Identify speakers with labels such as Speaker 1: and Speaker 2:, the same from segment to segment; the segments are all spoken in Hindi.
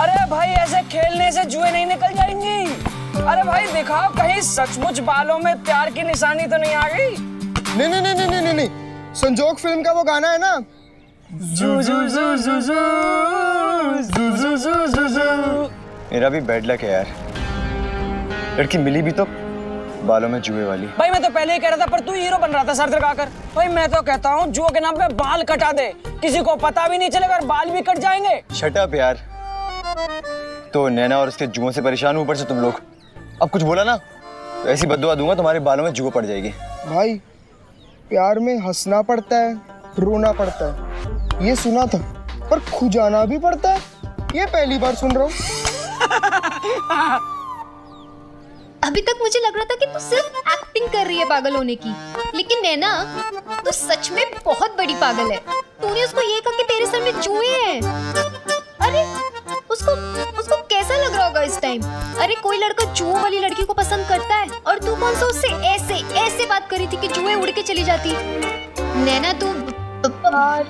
Speaker 1: अरे भाई ऐसे खेलने से जुए नहीं निकल जाएंगी। अरे भाई दिखाओ कहीं सचमुच बालों में प्यार की निशानी तो नहीं आ गई।
Speaker 2: नहीं नहीं नहीं नहीं नहीं नहीं, संजोग फिल्म का वो गाना है ना,
Speaker 1: जू जू जू जू जू जू जू जू जू जू।
Speaker 3: मेरा भी बैड लक है यार, लड़की मिली भी तो बालों में जुए वाली।
Speaker 1: भाई मैं तो पहले ही कह रहा था पर तू हीरो बन रहा था सर लगाकर। भाई मैं तो कहता हूँ जुए के नाम पे बाल कटा दे, किसी को पता भी नहीं चलेगा और बाल भी कट जाएंगे।
Speaker 3: शट अप यार। तो नैना और उसके जुओं से परेशान ऊपर से तुम लोग, अब कुछ बोला ना तो ऐसी बद्दुआ दूंगा तुम्हारे बालों में जुआ पड़ जाएगी।
Speaker 2: भाई प्यार में हंसना पड़ता है, रोना पड़ता है, ये सुना था, पर खुजाना भी पड़ता है, ये पहली बार सुन रहा हूँ।
Speaker 4: अभी तक मुझे लग रहा था कि तू सिर्फ एक्टिंग कर रही है पागल होने की, लेकिन नैना तू सच में बहुत बड़ी पागल है। तूने उसको ये कहा कि तेरे सर में जुए हैं। अरे उसको कैसा लग रहा होगा इस टाइम? अरे कोई लड़का जुओं वाली लड़की को पसंद करता है और तू कौन सा उससे ऐसे बात करी थी कि जुए उड़ के चली जाती। नैना तू
Speaker 5: यार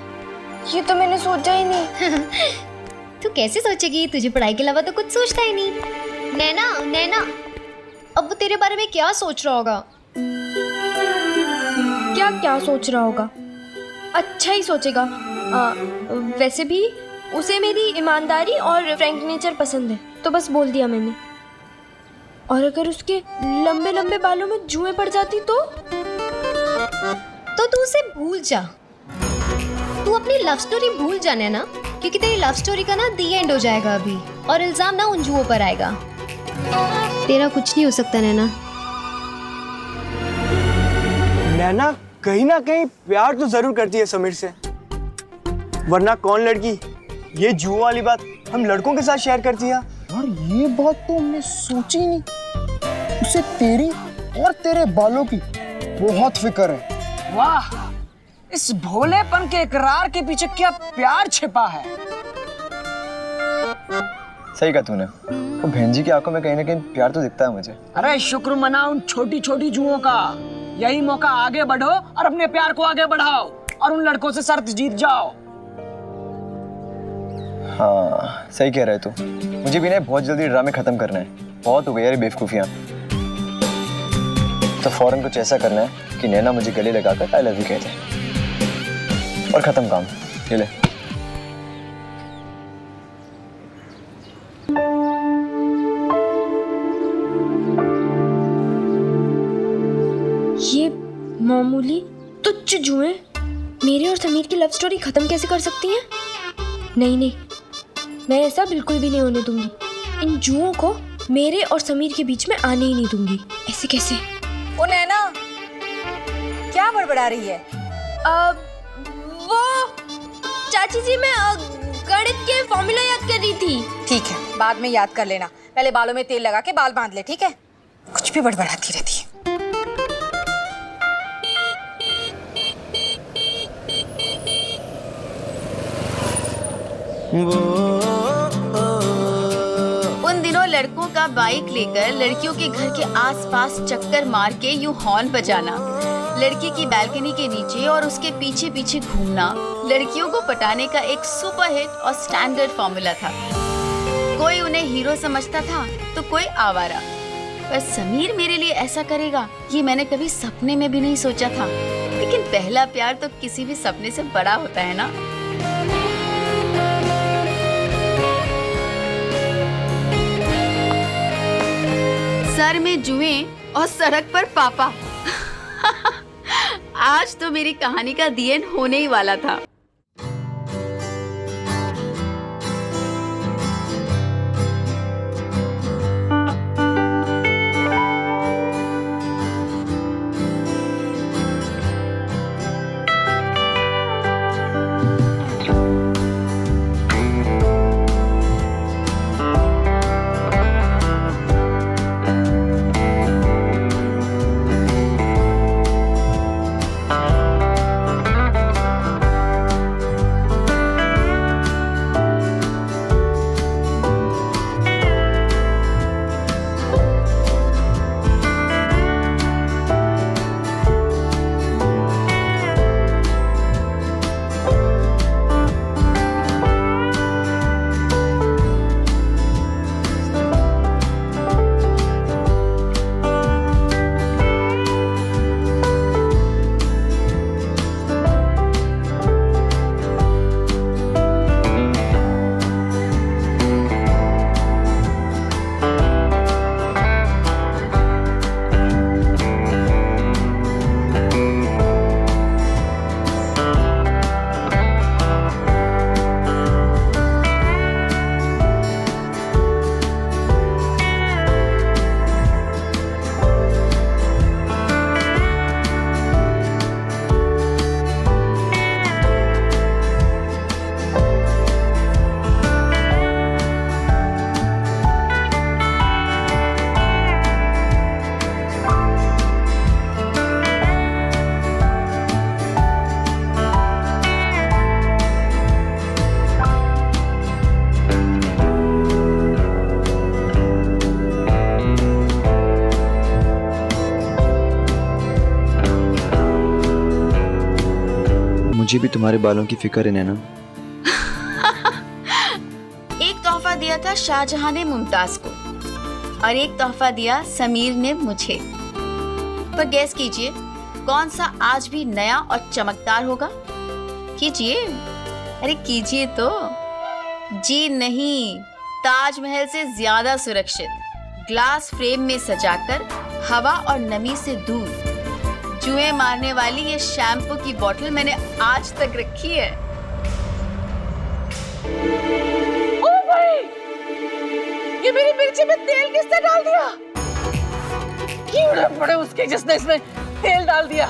Speaker 5: ये तो मैंने सोचा ही नहीं।
Speaker 4: तू कैसे सोचेगी, तुझे पढ़ाई के अलावा तो कुछ सोचता ही नहीं। नैना अब वो तेरे बारे में क्या सोच रहा होगा?
Speaker 5: क्या सोच रहा होगा? अच्छा ही सोचेगा। वैसे भी उसे मेरी ईमानदारी और फ्रैंक नेचर पसंद है, तो बस बोल दिया मैंने। और अगर उसके लंबे लंबे बालों में जुएं पड़ जाती तो
Speaker 4: तू उसे भूल जा। तू अपनी लव स्टोरी भूल जा नैना, क्योंकि तेरी लव स्टोरी का ना दी एंड हो जाएगा अभी, और इल्जाम ना उन जुओं पर आएगा। तेरा कुछ नहीं हो सकता नैना।
Speaker 6: नैना कहीं ना कहीं प्यार तो जरूर करती है समीर से, वरना कौन लड़की ये जुआ वाली बात हम लड़कों के साथ शेयर करती है।
Speaker 2: यार ये बात तो हमने सोची नहीं, उसे तेरी और तेरे बालों की बहुत फिक्र है।
Speaker 1: वाह, इस भोलेपन के इकरार के पीछे क्या प्यार छिपा है।
Speaker 3: सही कहा तूने, वो बहन जी की आंखों में कहीं ना कहीं प्यार तो दिखता है मुझे।
Speaker 1: अरे शुक्र मनाओ उन छोटी छोटी जुओं का, यही मौका आगे बढ़ो और अपने प्यार को आगे बढ़ाओ और उन लड़कों से शर्त जीत जाओ।
Speaker 3: हाँ सही कह रहे तू, मुझे भी ना बहुत जल्दी ड्रामे खत्म करना है, बहुत हो गई यार बेवकूफियां। तो फौरन कुछ ऐसा करना है कि नैना मुझे गले लगाकर आई लव यू कह दे और खत्म काम। ये ले।
Speaker 5: ये मामूली तुच्छ जुएं मेरे और समीर की लव स्टोरी खत्म कैसे कर सकती हैं? नहीं, मैं ऐसा बिल्कुल भी नहीं होने दूंगी। इन जुओं को मेरे और समीर के बीच में आने ही नहीं दूंगी। ऐसे कैसे?
Speaker 7: ओ नैना, क्या बड़बड़ा रही है?
Speaker 5: वो चाची जी, मैं गणित के फॉर्मूला याद कर रही थी।
Speaker 7: ठीक है, बाद में याद कर लेना, पहले बालों में तेल लगा के बाल बांध ले, ठीक है? कुछ भी बड़बड़ाती रहती है।
Speaker 8: उन दिनों लड़कों का बाइक लेकर लड़कियों के घर के आसपास चक्कर मार के यूं हॉर्न बजाना, लड़की की बालकनी के नीचे और उसके पीछे पीछे घूमना लड़कियों को पटाने का एक सुपरहिट और स्टैंडर्ड फॉर्मूला था। कोई उन्हें हीरो समझता था तो कोई आवारा, पर समीर मेरे लिए ऐसा करेगा ये मैंने कभी सपने में भी नहीं सोचा था। लेकिन पहला प्यार तो किसी भी सपने से बड़ा होता है ना। सर में जुएं और सड़क पर पापा। आज तो मेरी कहानी का दी एंड होने ही वाला था।
Speaker 3: मुझे भी तुम्हारे बालों की फिक्र है नैना।
Speaker 8: एक तोहफा दिया था शाहजहां ने मुमताज को और एक तोहफा दिया समीर ने मुझे। पर गैस कीजिए कौन सा आज भी नया और चमकदार होगा? कीजिए, अरे कीजिए तो। जी नहीं, ताजमहल से ज्यादा सुरक्षित, ग्लास फ्रेम में सजाकर हवा और नमी से दूर जुएं मारने वाली ये शैम्पू की बोतल मैंने आज तक रखी है।
Speaker 1: ओ भाई, ये मेरी मिर्ची में तेल किसने डाल दिया? कीड़े पड़े उसके जिसने इसमें तेल डाल दिया।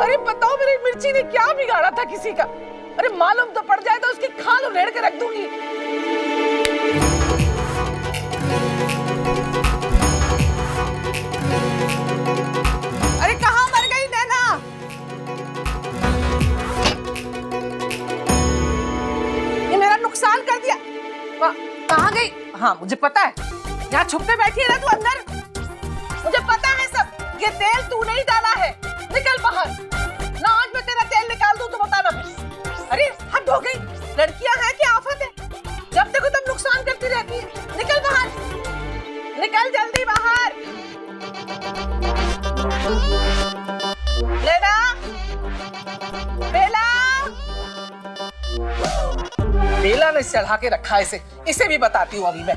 Speaker 1: अरे बताओ मेरी मिर्ची ने क्या बिगाड़ा था किसी का? अरे मालूम तो पड़ जाए तो उसकी खाल उधेड़ के रख दूंगी। अरे कहाँ मर गई नैना? ये मेरा नुकसान कर दिया। कहाँ गई? हाँ मुझे पता है, यहाँ छुप के बैठी है ना तू अंदर। मुझे पता है सब, ये तेल तूने ही डाला है। निकल बाहर, ना आज मैं तेरा तेल निकाल दूं तो बताना फिर। अरे हद हो गई, लड़कियां हैं कि आफत है? जब देखो तब नुकसान करती रहती है। निकल बाहर, निकल जल्दी बाहर। लेना, बेला, बेला ने चढ़ा के रखा है इसे भी बताती हूँ अभी मैं।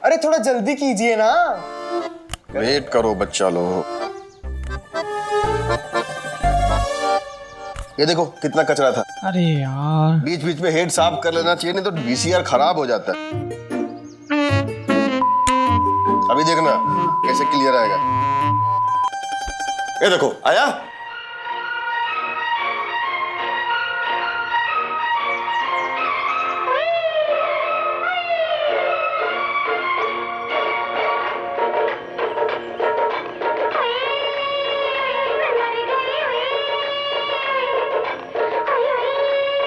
Speaker 2: अरे थोड़ा जल्दी कीजिए ना।
Speaker 9: वेट करो बच्चा लोग। ये देखो कितना कचरा था।
Speaker 1: अरे यार,
Speaker 9: बीच बीच में हेड साफ कर लेना चाहिए, नहीं तो वीसीआर खराब हो जाता है। अभी देखना कैसे क्लियर आएगा। ये देखो आया।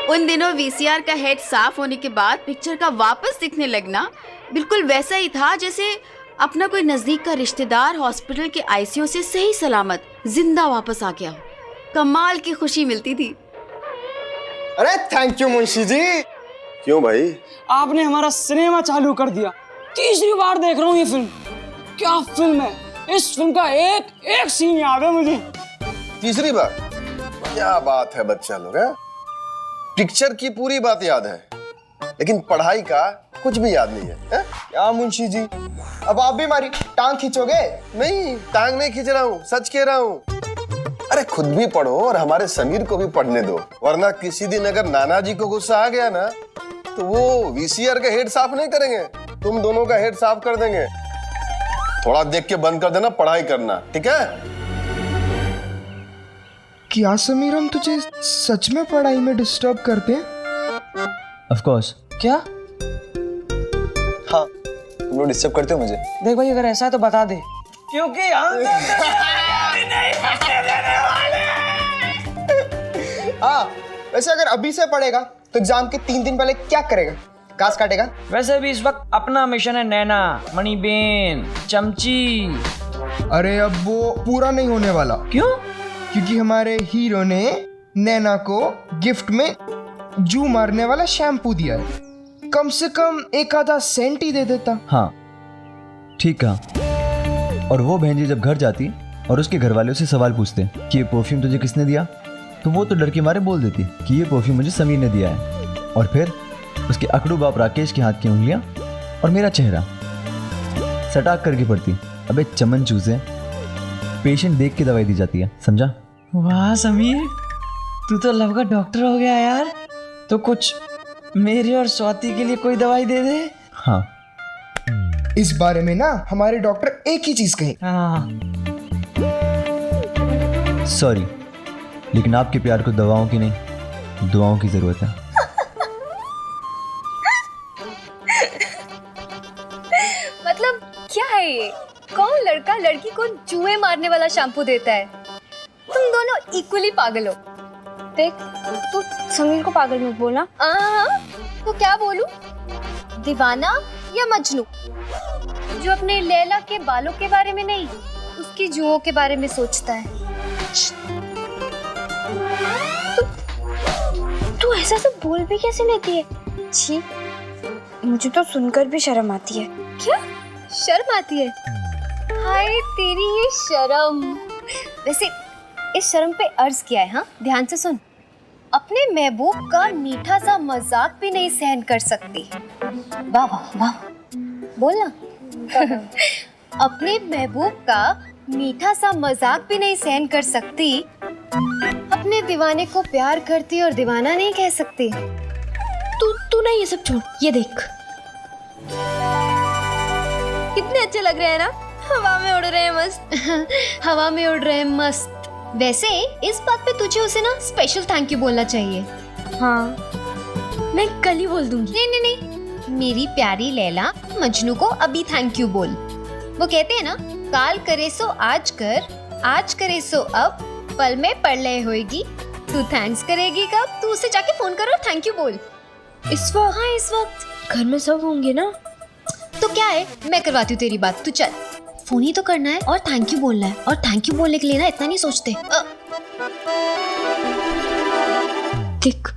Speaker 8: उन दिनों वीसीआर का हेड साफ होने के बाद पिक्चर का वापस दिखने लगना बिल्कुल वैसा ही था जैसे अपना कोई नजदीक का रिश्तेदार हॉस्पिटल के आईसीयू से सही सलामत जिंदा वापस आ गया हो। कमाल की खुशी मिलती थी।
Speaker 2: अरे थैंक यू मुंशी जी।
Speaker 9: क्यों भाई?
Speaker 1: आपने हमारा सिनेमा चालू कर दिया। तीसरी बार देख रहा हूँ ये फिल्म। क्या फिल्म है? इस फिल्म का एक एक सीन याद है मुझे।
Speaker 9: तीसरी बार? क्या बात है बच्चा लोग, है? पिक्चर की पूरी बात याद है लेकिन पढ़ाई का कुछ भी याद नहीं है?
Speaker 2: क्या मुंशी जी, अब आप भी हमारी टांग खींचोगे?
Speaker 9: नहीं, टांग नहीं खींच रहा हूँ, सच कह रहा हूँ। अरे खुद भी पढ़ो और हमारे समीर को भी पढ़ने दो, वरना किसी दिन अगर नाना जी को गुस्सा आ गया ना तो वो वीसीआर का हेड साफ नहीं करेंगे, तुम दोनों का हेड साफ कर देंगे। थोड़ा देख के बंद कर देना पढ़ाई करना, ठीक है?
Speaker 2: क्या समीर, हम तुझे सच में पढ़ाई में डिस्टर्ब करते हैं?
Speaker 3: Of course.
Speaker 1: क्या?
Speaker 3: हाँ, तुम लोग डिस्टर्ब करते हो मुझे।
Speaker 1: देख भाई, अगर ऐसा है तो बता दे, क्योंकि
Speaker 2: हाँ, वैसे अगर अभी से पढ़ेगा तो एग्जाम के 3 दिन पहले क्या करेगा? घास काटेगा?
Speaker 1: वैसे भी इस वक्त अपना मिशन है नैना, मणिबेन, चमची।
Speaker 2: अरे अब वो पूरा नहीं होने वाला।
Speaker 1: क्यों?
Speaker 2: क्योंकि हमारे हीरो ने नैना को गिफ्ट में जू मारने वाला शैम्पू दिया है। कम से कम एक आधा सेंट ही दे देता।
Speaker 3: हाँ ठीक कहा। और वो बहन जी जब घर जाती और उसके घर वाले उससे सवाल पूछते कि ये परफ्यूम तुझे किसने दिया, तो वो तो डर के मारे बोल देती कि ये परफ्यूम मुझे समीर ने दिया है। और फिर उसके अकड़ू बाप राकेश के हाथ की उंगलियां और मेरा चेहरा सटाक करके पड़ती। अबे चमन चूसे, पेशेंट देख के दवाई दी जाती है, समझा?
Speaker 1: वाह समीर, तू तो लव का डॉक्टर हो गया यार। तो कुछ मेरे और स्वाति के लिए कोई दवाई दे दे।
Speaker 3: हाँ,
Speaker 2: इस बारे में ना हमारे डॉक्टर एक ही चीज कहे।
Speaker 1: हाँ।
Speaker 3: सॉरी, लेकिन आपके प्यार को दवाओं की नहीं दुआओं की जरूरत है।
Speaker 4: चूहे मारने वाला शैम्पू देता है। तुम दोनों इक्वली पागल हो।
Speaker 5: देख, तू समीर को पागल मत बोलना।
Speaker 4: तो क्या बोलूं? दीवाना या मजनू, जो अपने लैला के बालों के बारे में नहीं, उसकी जुओं के बारे में सोचता है।
Speaker 5: तू ऐसा सब बोल भी कैसे लेती है? छी, मुझे तो सुनकर भी शर्म आती है।
Speaker 4: क्या शर्म आती है? हाय तेरी ये शर्म। वैसे इस शर्म पे अर्ज किया है। हाँ, ध्यान से सुन। अपने महबूब का मीठा सा मजाक भी नहीं सहन कर सकती। वाह वाह वाह, बोलना। अपने महबूब का मीठा सा मजाक भी नहीं सहन कर सकती, अपने दीवाने को प्यार करती और दीवाना नहीं कह सकती।
Speaker 5: तू ना ये सब छोड़, ये देख कितने अच्छे लग रहे हैं ना, हवा में उड़ रहे हैं मस्त।
Speaker 4: हवा में उड़ रहे हैं मस्त। वैसे इस बात पे तुझे उसे ना स्पेशल थैंक यू बोलना चाहिए।
Speaker 5: हाँ, मैं कल ही बोल दूंगी।
Speaker 4: नहीं नहीं नहीं, मेरी प्यारी लैला, मजनू को अभी थैंक यू बोल। वो कहते हैं ना, काल करे सो आज कर, आज करे सो अब, पल में प्रलय होएगी। तू थैंक्स करेगी कब? तू उसे जाके फोन कर और थैंक यू बोल।
Speaker 5: इस वक्त?
Speaker 4: हाँ, इस वक्त
Speaker 5: घर में सब होंगे ना।
Speaker 4: तो क्या है, मैं करवाती हूँ तेरी बात। तू चल, फोन ही तो करना है और थैंक यू बोलना है। और थैंक यू बोलने के लिए ना इतना नहीं सोचते।
Speaker 5: देख,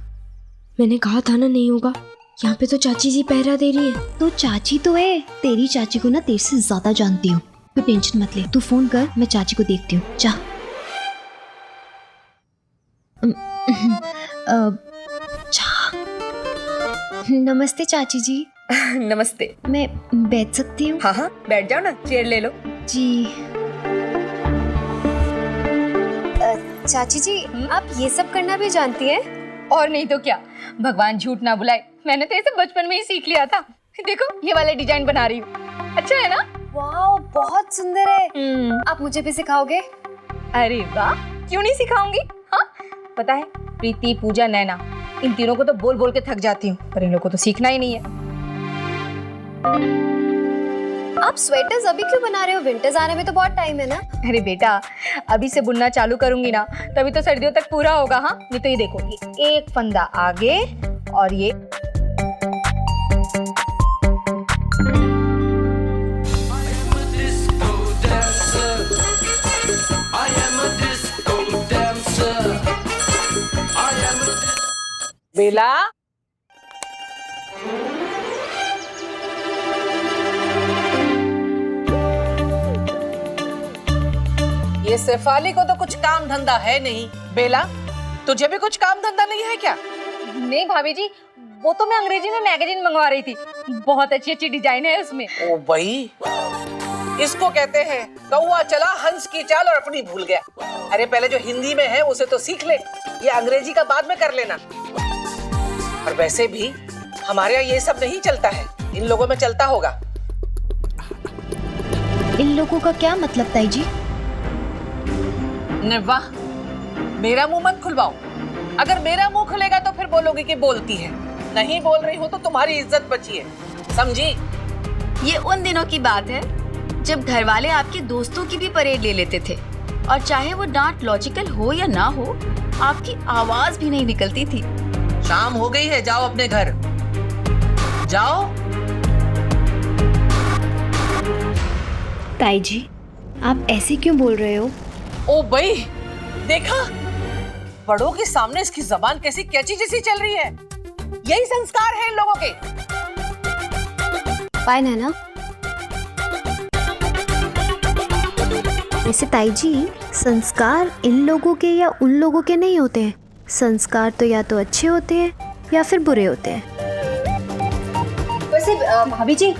Speaker 5: मैंने कहा था ना नहीं होगा। यहाँ पे तो चाची जी पहरा दे रही है।
Speaker 4: तो चाची तो है, तेरी चाची को ना तेरे से ज्यादा जानती हूँ। तू टेंशन मत ले, तू फोन कर, मैं चाची को देखती हूँ। जा। नमस्ते चाची जी।
Speaker 7: नमस्ते।
Speaker 4: मैं बैठ सकती हूँ?
Speaker 7: हाँ हाँ, बैठ जाओ ना, चेयर ले लो।
Speaker 4: जी। चाची जी, आप ये सब करना भी जानती हैं?
Speaker 7: और नहीं तो क्या, भगवान झूठ ना बुलाए, मैंने तो इसे बचपन में ही सीख लिया था। देखो, ये वाला डिजाइन बना रही हूँ। अच्छा है ना?
Speaker 4: वाह, बहुत सुंदर है। आप मुझे भी सिखाओगे?
Speaker 7: अरे वाह, क्यों नहीं सिखाऊंगी। हाँ, पता है, प्रीति, पूजा, नैना, इन तीनों को तो बोल बोल के थक जाती हूँ, पर इन लोगों को तो सीखना ही नहीं है।
Speaker 4: आप स्वेटर्स अभी क्यों बना रहे हो? विंटर्स आने में तो बहुत टाइम है ना।
Speaker 7: अरे बेटा, अभी से बुनना चालू करूंगी ना, तभी तो सर्दियों तक पूरा होगा। हाँ, नहीं तो ये देखो, ये एक फंदा आगे और ये
Speaker 1: बेला, ये शेफाली को तो कुछ काम धंधा है नहीं। बेला, तुझे भी कुछ काम धंधा नहीं है क्या?
Speaker 7: नहीं भाभी जी, वो तो मैं अंग्रेजी में मैगजीन मंगवा रही थी, बहुत अच्छी अच्छी डिजाइन है उसमें।
Speaker 1: ओ भाई, इसको कहते हैं कौवा चला हंस की चाल और अपनी भूल गया। अरे पहले जो हिंदी में है उसे तो सीख ले, ये अंग्रेजी का बाद में कर लेना। और वैसे भी हमारे यहाँ ये सब नहीं चलता है, इन लोगों में चलता होगा।
Speaker 4: इन लोगों का क्या मतलब ताई जी?
Speaker 1: वाह, मेरा मुंह मत खुलवाओ। अगर मेरा मुंह खुलेगा तो फिर बोलोगी कि बोलती है, नहीं बोल रही हो तो तुम्हारी इज्जत बची है, समझी?
Speaker 8: ये उन दिनों की बात है जब घर वाले आपके दोस्तों की भी परेड ले लेते थे, और चाहे वो डांट लॉजिकल हो या ना हो, आपकी आवाज भी नहीं निकलती थी।
Speaker 1: शाम हो गई है, जाओ अपने घर जाओ।
Speaker 4: ताई जी, आप ऐसे क्यों बोल रहे हो?
Speaker 1: ओ भाई, देखा, बड़ों के सामने इसकी जबान कैसी कैची जैसी चल रही है। यही संस्कार है इन लोगों के।
Speaker 4: पाए नैना। वैसे ताई जी, संस्कार इन लोगों के या उन लोगों के नहीं होते हैं। संस्कार तो या तो अच्छे होते हैं या फिर बुरे होते हैं।
Speaker 7: वैसे भाभी जी,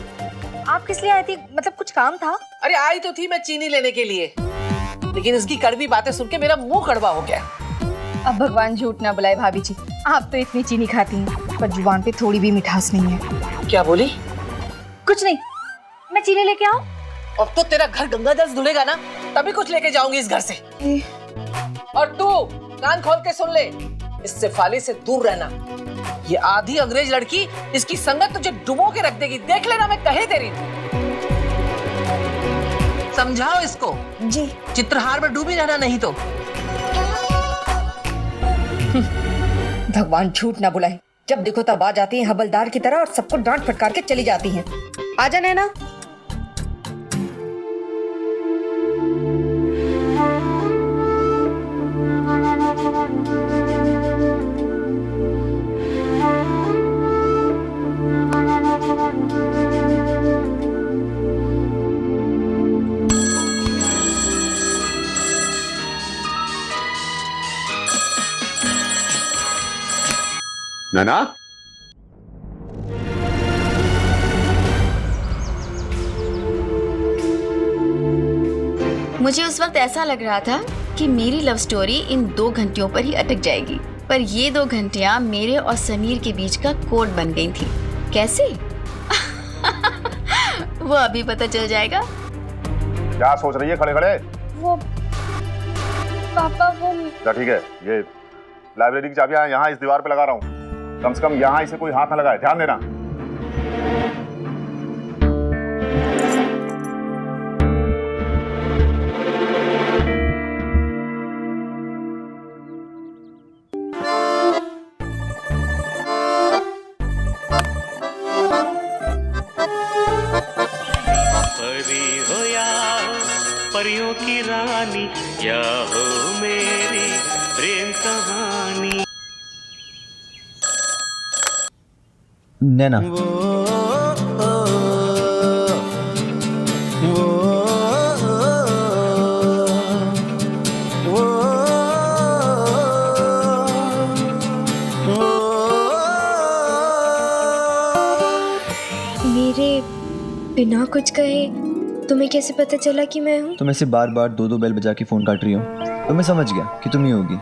Speaker 7: आप किस लिए आई थी? मतलब कुछ काम था?
Speaker 1: अरे आई तो थी मैं चीनी लेने के लिए, लेकिन इसकी कड़वी बातें सुन के मेरा मुंह कड़वा हो गया।
Speaker 7: अब भगवान झूठ ना बुलाए भाभी जी, आप तो इतनी चीनी खाती हैं, पर जुबान पे थोड़ी भी मिठास नहीं है।
Speaker 1: क्या बोली?
Speaker 7: कुछ नहीं, मैं चीनी लेके आऊं?
Speaker 1: अब तो तेरा घर गंगा जल धुलेगा ना, तभी कुछ लेके जाऊंगी इस घर से। और तू कान खोल के सुन ले, इस शेफाली से दूर रहना। ये आधी अंग्रेज लड़की, इसकी संगत तुझे डुबो के रख देगी, देख लेना, मैं कहे तेरी। समझाओ इसको।
Speaker 7: जी।
Speaker 1: चित्रहार में डूबी रहना नहीं तो।
Speaker 7: भगवान झूठ ना बुलाए, जब देखो तब आ जाती हैं हवलदार की तरह और सबको डांट फटकार के चली जाती हैं। आजा नैना।
Speaker 10: नैना,
Speaker 8: मुझे उस वक्त ऐसा लग रहा था कि मेरी लव स्टोरी इन 2 घंटियों पर ही अटक जाएगी, पर ये 2 घंटियां मेरे और समीर के बीच का कोड बन गई थी। कैसे? वो अभी पता चल जाएगा।
Speaker 10: क्या सोच रही है खड़े खड़े?
Speaker 5: वो पापा वो
Speaker 10: ठीक है, ये लाइब्रेरी की चाबियां यहाँ इस दीवार पे लगा रहा हूँ, कम से कम यहाँ इसे कोई हाथ न लगाए, ध्यान देना।
Speaker 11: परी हो या परियों की रानी, या हो मेरी प्रेम कहानी।
Speaker 3: नैना,
Speaker 5: मेरे बिना कुछ कहे तुम्हें कैसे पता चला कि मैं हूँ?
Speaker 3: तुम ऐसे बार बार 2-2 बेल बजा के फोन काट रही हो, तो मैं समझ गया कि तुम ही होगी।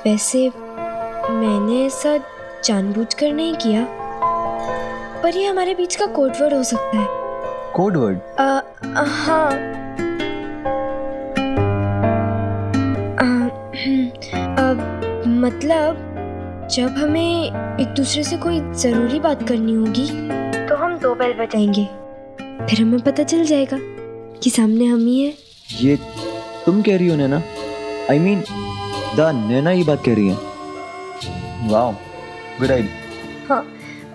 Speaker 5: वैसे मैंने ऐसा जानबूझकर नहीं किया, पर ये हमारे बीच का कोड वर्ड हो सकता है।
Speaker 3: Code word?
Speaker 5: हाँ। मतलब जब हमें एक दूसरे से कोई जरूरी बात करनी होगी तो हम 2 बेल बजाएंगे, फिर हमें पता चल जाएगा कि सामने हम ही हैं।
Speaker 3: ये तुम कह रही हो नैना? आई मीन नैना ये बात कह रही है? Wow, good idea.
Speaker 5: हाँ,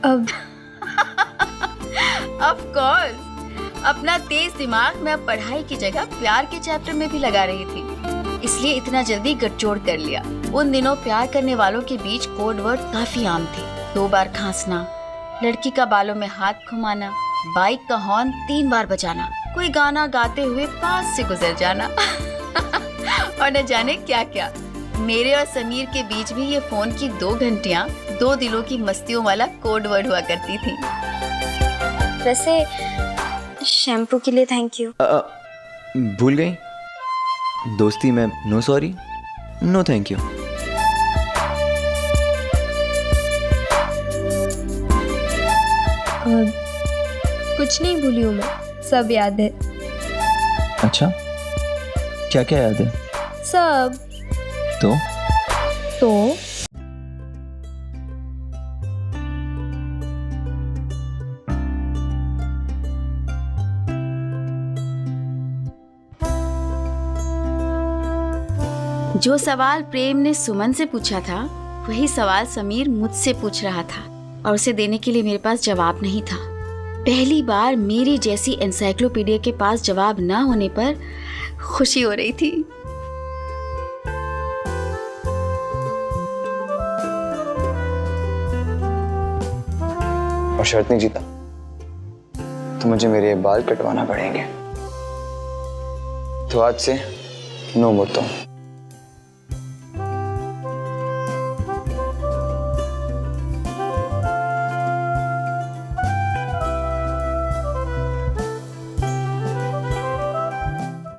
Speaker 5: अब
Speaker 8: ऑफ कोर्स, अपना तेज दिमाग मैं अब पढ़ाई की जगह प्यार के चैप्टर में भी लगा रही थी, इसलिए इतना जल्दी गठजोड़ कर लिया। उन दिनों प्यार करने वालों के बीच कोड वर्ड काफी आम थे। 2 बार खांसना, लड़की का बालों में हाथ घुमाना, बाइक का हॉर्न 3 बार बजाना, कोई गाना गाते हुए पास से गुजर जाना और न जाने क्या क्या। मेरे और समीर के बीच भी ये फोन की 2 घंटियां 2 दिलों की मस्तियों वाला कोड वर्ड हुआ करती थी।
Speaker 5: वैसे शैम्पू के लिए थैंक यू।
Speaker 3: भूल गई? दोस्ती में no sorry, no thank you.
Speaker 5: कुछ नहीं भूली हूँ मैं, सब याद है।
Speaker 3: अच्छा, क्या क्या याद है?
Speaker 5: सब।
Speaker 3: तो
Speaker 8: जो सवाल प्रेम ने सुमन से पूछा था, वही सवाल समीर मुझसे पूछ रहा था और उसे देने के लिए मेरे पास जवाब नहीं था। पहली बार मेरी जैसी एनसाइक्लोपीडिया के पास जवाब ना होने पर खुशी हो रही थी।
Speaker 6: और शर्त नहीं जीता तो मुझे मेरे बाल कटवाना पड़ेंगे। तो आज से नो मुर्तों।